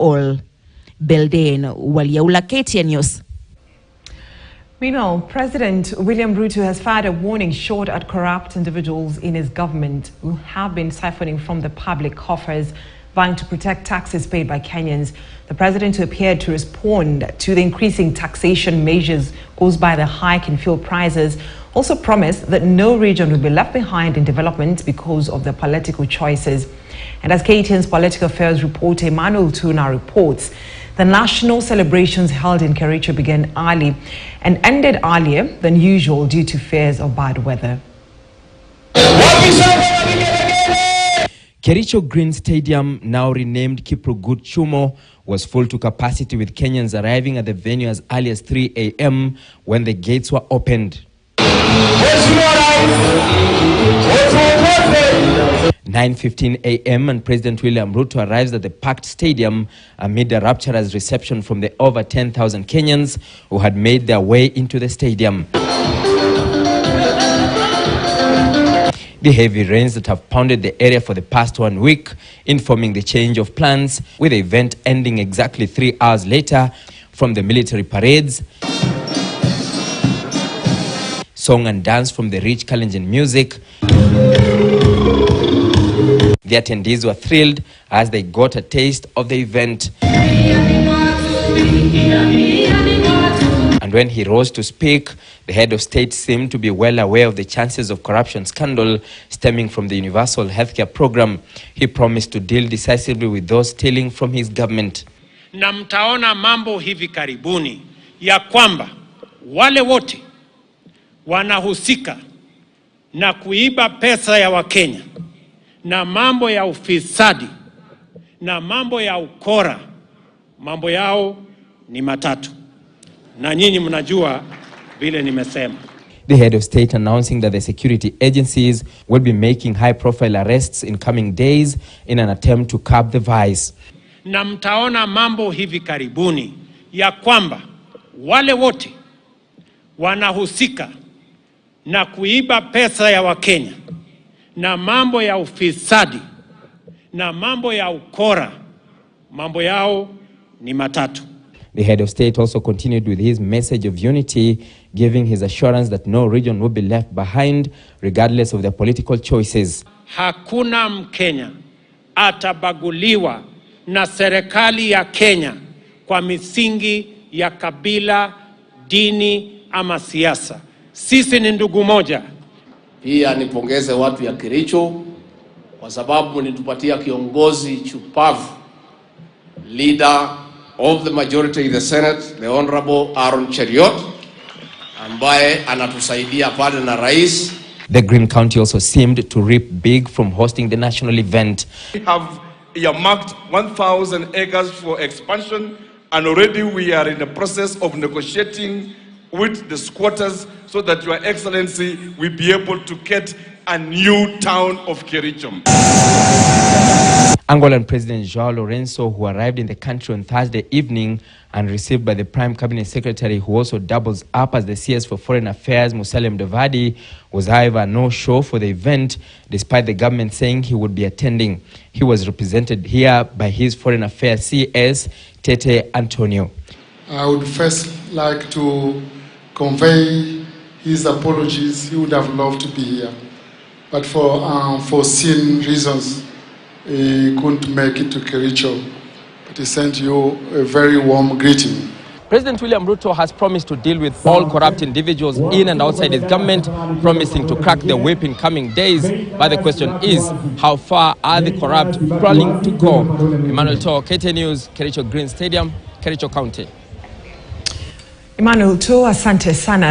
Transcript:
all. Belden Waliaula, KTN News. Meanwhile, President William Ruto has fired a warning shot at corrupt individuals in his government who have been siphoning from the public coffers, vying to protect taxes paid by Kenyans. The president, who appeared to respond to the increasing taxation measures caused by the hike in fuel prices, also promised that no region will be left behind in development because of their political choices. And as KTN's political affairs reporter Emmanuel Tuna reports, the national celebrations held in Kericho began early and ended earlier than usual due to fears of bad weather. Kericho Green Stadium, now renamed Kiprugut Chumo, was full to capacity, with Kenyans arriving at the venue as early as 3 a.m. when the gates were opened. 9:15 a.m. and President William Ruto arrives at the packed stadium amid a rapturous reception from the over 10,000 Kenyans who had made their way into the stadium. The heavy rains that have pounded the area for the past 1 week, informing the change of plans, with the event ending exactly 3 hours later. From the military parades, song and dance from the rich Kalenjin music, the attendees were thrilled as they got a taste of the event. And when he rose to speak, the head of state seemed to be well aware of the chances of corruption scandal stemming from the universal healthcare program. He promised to deal decisively with those stealing from his government. Na mtaona mambo hivi karibuni ya kwamba wale wote wanahusika na kuiba pesa ya Wakenya na mambo ya ufisadi na mambo ya ukora, mambo yao ni matatu. Na nyinyi mnajua vile nimesema. The head of state announcing that the security agencies will be making high-profile arrests in coming days in an attempt to curb the vice. Na mtaona mambo hivi karibuni ya kwamba wale wote wanahusika na kuiba pesa ya Wakenya na mambo ya ufisadi na mambo ya ukora, mambo yao ni matatu. The head of state also continued with his message of unity, giving his assurance that no region will be left behind regardless of their political choices. Hakuna Mkenya atabaguliwa na serikali ya Kenya kwa misingi ya kabila, dini ama siasa. Sisi ni ndugu moja. Pia nipongeze watu ya Kericho kwa sababu nitupatia kiongozi chupavu, leader of the majority in the Senate, the Honorable Aaron Cheriot, ambaye anatusaidia pale na rais. The Green County also seemed to reap big from hosting the national event. We have earmarked 1,000 acres for expansion, and already we are in the process of negotiating with the squatters so that Your Excellency will be able to get a new town of Kericho. Angolan President João Lourenço, who arrived in the country on Thursday evening and received by the Prime Cabinet Secretary, who also doubles up as the CS for Foreign Affairs, Musalia Mudavadi, was however no-show for the event, despite the government saying he would be attending. He was represented here by his Foreign Affairs CS, Tete Antonio. I would first like to convey his apologies. He would have loved to be here, but for foreseen reasons, he couldn't make it to Kericho, but he sent you a very warm greeting. President William Ruto has promised to deal with all corrupt individuals in and outside his government, promising to crack the whip in coming days. But the question is, how far are the corrupt planning to go? Emmanuel To, KTN News, Kericho Green Stadium, Kericho County. Emmanuel To, asante sana.